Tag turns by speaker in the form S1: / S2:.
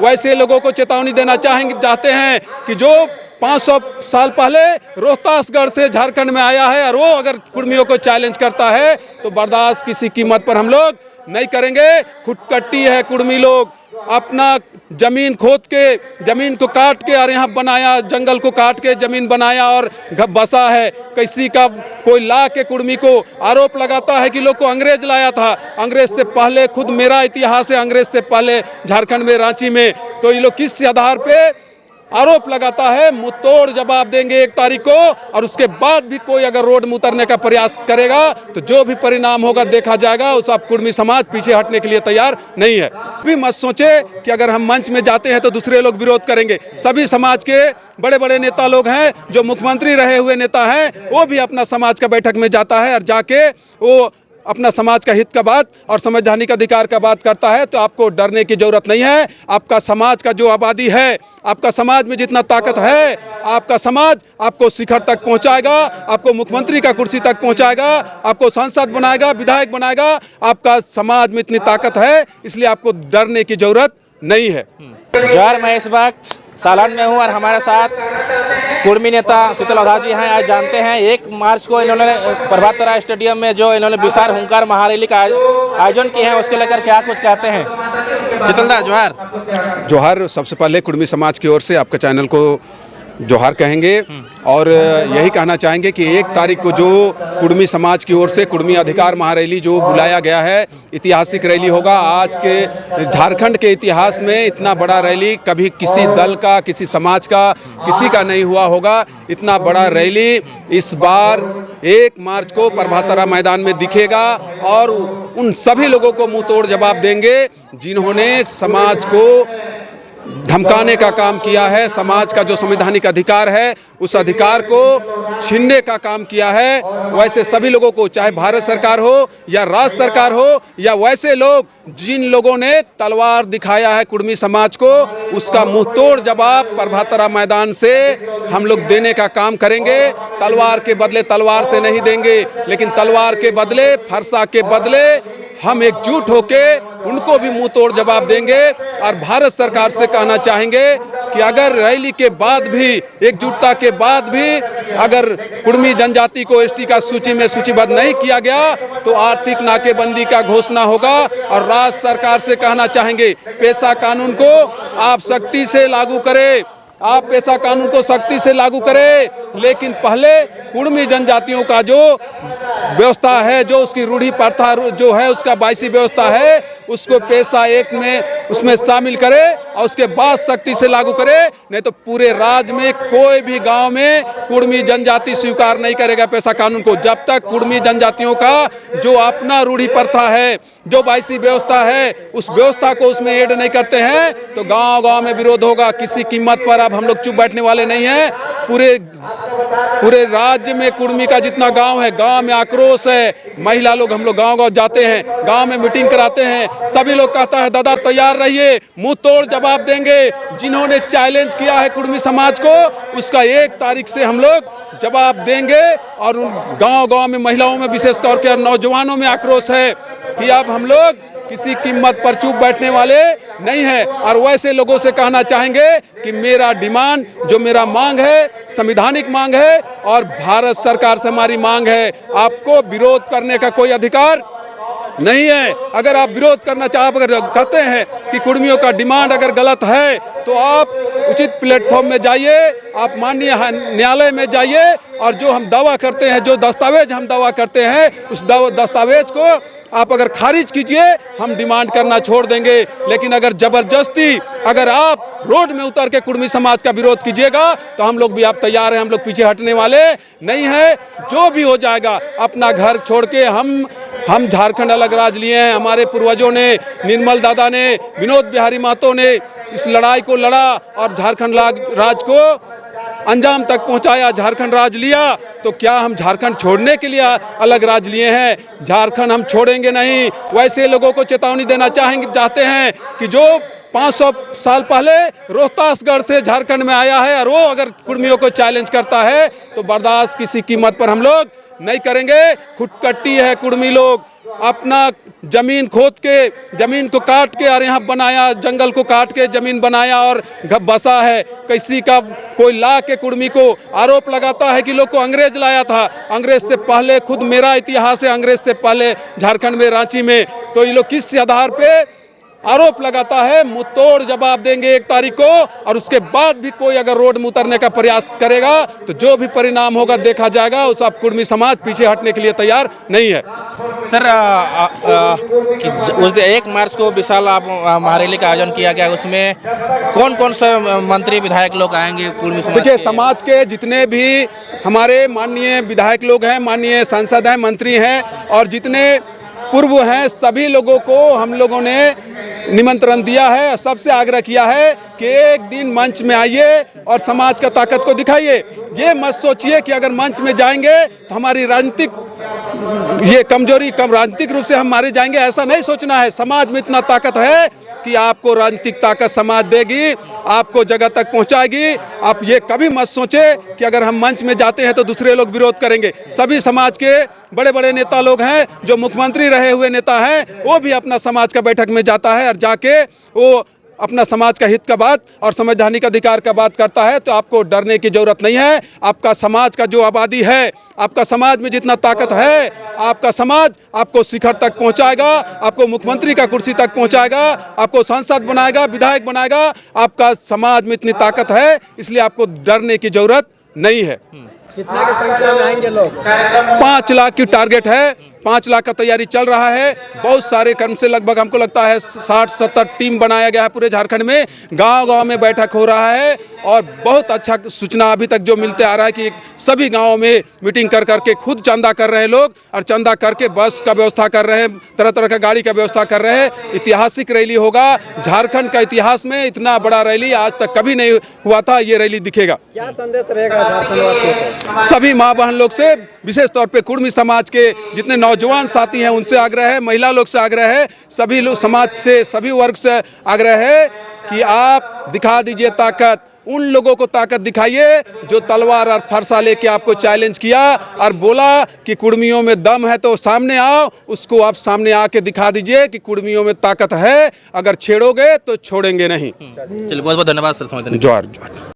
S1: वैसे लोगों को चेतावनी देना चाहते हैं कि जो 500 साल पहले रोहतासगढ़ से झारखंड में आया है और वो अगर कुर्मियों को चैलेंज करता है तो बर्दाश्त किसी कीमत पर हम लोग नहीं करेंगे। खुदकट्टी है कुर्मी लोग, अपना जमीन खोद के जमीन को काट के और यहाँ बनाया, जंगल को काट के जमीन बनाया और बसा है। किसी का कोई ला के कुर्मी को आरोप लगाता है कि लोग को अंग्रेज लाया था। अंग्रेज से पहले, खुद मेरा इतिहास है, अंग्रेज से पहले झारखंड में रांची में, तो ये लोग किस आधार पे आरोप लगाता है। मुंह तोड़ जवाब देंगे 1 तारीख को, और उसके बाद भी कोई अगर रोड में उतरने का प्रयास करेगा तो जो भी परिणाम होगा देखा जाएगा। उस आप कुर्मी समाज पीछे हटने के लिए तैयार नहीं है। भी मत सोचे कि अगर हम मंच में जाते हैं तो दूसरे लोग विरोध करेंगे। सभी समाज के बड़े बड़े नेता लोग हैं, जो मुख्यमंत्री रहे हुए नेता हैं, वो भी अपना समाज का बैठक में जाता है और जाके वो अपना समाज का हित का बात और संवैधानिक अधिकार का बात करता है। तो आपको डरने की जरूरत नहीं है। आपका समाज का जो आबादी है, आपका समाज में जितना ताकत है, आपका समाज आपको शिखर तक पहुंचाएगा, आपको मुख्यमंत्री का कुर्सी तक पहुंचाएगा, आपको सांसद बनाएगा, विधायक बनाएगा। आपका समाज में इतनी ताकत है, इसलिए आपको डरने की जरूरत नहीं है।
S2: जौहर, मैं इस वक्त सालान में हूँ और हमारे साथ कुर्मी नेता शीतल ओझा जी हैं। आज जानते हैं 1 मार्च को इन्होंने प्रभात तारा स्टेडियम में जो इन्होंने विशाल हुंकार महारैली का आयोजन किया है, उसके लेकर क्या कुछ कहते हैं। शीतल दा, जोहार।
S1: जोहार। सबसे पहले कुर्मी समाज की ओर से आपके चैनल को जोहार कहेंगे और यही कहना चाहेंगे कि 1 तारीख को जो कुर्मी समाज की ओर से कुर्मी अधिकार महारैली जो बुलाया गया है, ऐतिहासिक रैली होगा। आज के झारखंड के इतिहास में इतना बड़ा रैली कभी किसी दल का, किसी समाज का, किसी का नहीं हुआ होगा। इतना बड़ा रैली इस बार 1 मार्च को प्रभात तारा मैदान में दिखेगा और उन सभी लोगों को मुंह तोड़ जवाब देंगे जिन्होंने समाज को धमकाने का काम किया है। समाज का जो संवैधानिक अधिकार है, उस अधिकार को छीनने का काम किया है। वैसे सभी लोगों को, चाहे भारत सरकार हो या राज्य सरकार हो या वैसे लोग जिन लोगों ने तलवार दिखाया है कुर्मी समाज को, उसका मुंह तोड़ जवाब प्रभात तारा मैदान से हम लोग देने का काम करेंगे। तलवार के बदले तलवार से नहीं देंगे, लेकिन तलवार के बदले, फरसा के बदले हम एकजुट होके उनको भी मुंह तोड़ जवाब देंगे। और भारत सरकार से कहना चाहेंगे कि अगर रैली के बाद भी, एकजुटता के बाद भी अगर कुर्मी जनजाति को एसटी का सूची में सूचीबद्ध नहीं किया गया तो आर्थिक नाकेबंदी का घोषणा होगा। और राज्य सरकार से कहना चाहेंगे, पेशा कानून को आप सख्ती से लागू करें, आप पेशा कानून को सख्ती से लागू करें, लेकिन पहले कुर्मी जनजातियों का जो व्यवस्था है, जो उसकी रूढ़ी प्रथा जो है, उसका 22वीं व्यवस्था है, उसको पेशा एक्ट में उसमें शामिल करे और उसके बाद सख्ती से लागू करे। नहीं तो पूरे राज्य में कोई भी गांव में कुर्मी जनजाति स्वीकार नहीं करेगा पेशा कानून को। जब तक कुर्मी जनजातियों का जो अपना रूढ़ी प्रथा है, जो 22वीं व्यवस्था है, उस व्यवस्था को उसमें ऐड नहीं करते हैं तो गांव गांव में विरोध होगा। किसी कीमत पर अब हम लोग चुप बैठने वाले नहीं हैं। पूरे राज्य में कुर्मी का जितना गांव है, गांव में आक्रोश है। महिला लोग, हम लोग गांव गांव जाते हैं, गांव में मीटिंग कराते हैं, सभी लोग कहता है दादा तैयार रहिए, मुंह तोड़ जवाब देंगे। जिन्होंने चैलेंज किया है कुर्मी समाज को, उसका 1 तारीख से हम लोग जवाब देंगे। और उन गांव गांव में महिलाओं में, विशेष तौर पर नौजवानों में आक्रोश है कि अब हम लोग किसी कीमत पर चुप बैठने वाले नहीं है। और वैसे लोगों से कहना चाहेंगे कि मेरा डिमांड, जो मेरा मांग है, संवैधानिक मांग है और भारत सरकार से हमारी मांग है। आपको विरोध करने का कोई अधिकार नहीं है। अगर आप विरोध करना अगर कहते हैं कि कुर्मियों का डिमांड अगर गलत है तो आप उचित प्लेटफॉर्म में जाइए, आप माननीय न्यायालय में जाइए और जो हम दावा करते हैं, जो दस्तावेज हम दावा करते हैं, उस दस्तावेज को आप अगर खारिज कीजिए, हम डिमांड करना छोड़ देंगे। लेकिन अगर जबरदस्ती अगर आप रोड में उतर के कुर्मी समाज का विरोध कीजिएगा तो हम लोग भी आप तैयार हैं, हम लोग पीछे हटने वाले नहीं हैं। जो भी हो जाएगा, अपना घर छोड़ के हम झारखंड अलग राज लिए हैं। हमारे पूर्वजों ने, निर्मल दादा ने, विनोद बिहारी महतो ने इस लड़ाई को लड़ा और झारखंड राज को अंजाम तक पहुंचाया, झारखंड राज लिया। तो क्या हम झारखंड छोड़ने के लिए अलग राज लिए हैं? झारखंड हम छोड़ेंगे नहीं। वैसे लोगों को चेतावनी देना चाहते हैं कि जो 500 साल पहले रोहतासगढ़ से झारखंड में आया है और वो अगर कुर्मियों को चैलेंज करता है तो बर्दाश्त किसी कीमत पर हम लोग नहीं करेंगे। खुदकट्टी है कुर्मी लोग, अपना जमीन खोद के, जमीन को काट के और यहाँ बनाया, जंगल को काट के जमीन बनाया और बसा है। किसी का कोई ला के कुर्मी को आरोप लगाता है कि लोग को अंग्रेज लाया था। अंग्रेज से पहले, खुद मेरा इतिहास है, अंग्रेज से पहले झारखंड में, रांची में, तो ये लोग किस आधार पे आरोप लगाता है? मुंहतोड़ जवाब देंगे 1 तारीख को। और उसके बाद भी कोई अगर रोड में उतरने का प्रयास करेगा तो जो भी परिणाम होगा देखा जाएगा। उस अब कुर्मी समाज पीछे हटने के लिए तैयार नहीं है।
S2: सर, उस 1 मार्च को विशाल महारैली का आयोजन किया गया, उसमें कौन कौन से मंत्री विधायक लोग आएंगे कुर्मी समाज?
S1: देखिए, समाज के जितने भी हमारे माननीय विधायक लोग हैं, माननीय सांसद हैं, मंत्री हैं और जितने पूर्व हैं, सभी लोगों को हम लोगों ने निमंत्रण दिया है। सबसे आग्रह किया है कि एक दिन मंच में आइए और समाज का ताकत को दिखाइए। ये मत सोचिए कि अगर मंच में जाएंगे तो हमारी राजनीतिक ये कमजोरी कम राजनीतिक रूप से हम मारे जाएंगे, ऐसा नहीं सोचना है। समाज में इतना ताकत है कि आपको राजनीतिक ताकत समाज देगी, आपको जगह तक पहुंचाएगी। आप ये कभी मत सोचे कि अगर हम मंच में जाते हैं तो दूसरे लोग विरोध करेंगे। सभी समाज के बड़े बड़े नेता लोग हैं, जो मुख्यमंत्री रहे हुए नेता हैं, वो भी अपना समाज का बैठक में जाता है और जाके वो अपना समाज का हित का बात और संवैधानिक अधिकार का बात करता है। तो आपको डरने की जरूरत नहीं है। आपका समाज का जो आबादी है, आपका समाज में जितना ताकत है, आपका समाज आपको शिखर तक पहुंचाएगा, आपको मुख्यमंत्री का कुर्सी तक पहुंचाएगा, आपको सांसद बनाएगा, विधायक बनाएगा। आपका समाज में इतनी ताकत है, इसलिए आपको डरने की जरूरत नहीं है।
S3: कितने की संख्या में आएंगे लोग?
S1: 5 लाख की टारगेट है। 5 लाख का तैयारी चल रहा है। बहुत सारे कर्म से लगभग हमको लगता है 60-70 टीम बनाया गया है पूरे झारखंड में। गांव-गांव में बैठक हो रहा है और बहुत अच्छा सूचना अभी तक जो मिलते आ रहा है कि सभी गांवों में मीटिंग कर करके खुद चंदा कर रहे हैं लोग और चंदा करके बस का व्यवस्था कर रहे हैं, तरह तरह का गाड़ी का व्यवस्था कर रहे हैं। ऐतिहासिक रैली होगा। झारखंड का इतिहास में इतना बड़ा रैली आज तक कभी नहीं हुआ था। ये रैली दिखेगा।
S3: क्या संदेश रहेगा झारखंड वासियों को?
S1: सभी माँ बहन लोग से, विशेष तौर पे कुर्मी समाज के जितने नौजवान साथी हैं उनसे आग्रह है, महिला लोग से आग्रह है, सभी लोग समाज से, सभी वर्ग से आग्रह है कि आप दिखा दीजिए ताकत। उन लोगों को ताकत दिखाइए जो तलवार और फरसा लेके आपको चैलेंज किया और बोला कि कुर्मियों में दम है तो सामने आओ। उसको आप सामने आके दिखा दीजिए कि कुर्मियों में ताकत है। अगर छेड़ोगे तो छोड़ेंगे नहीं।
S2: चलिए, बहुत बहुत धन्यवाद सर।
S1: जोहार जोहार।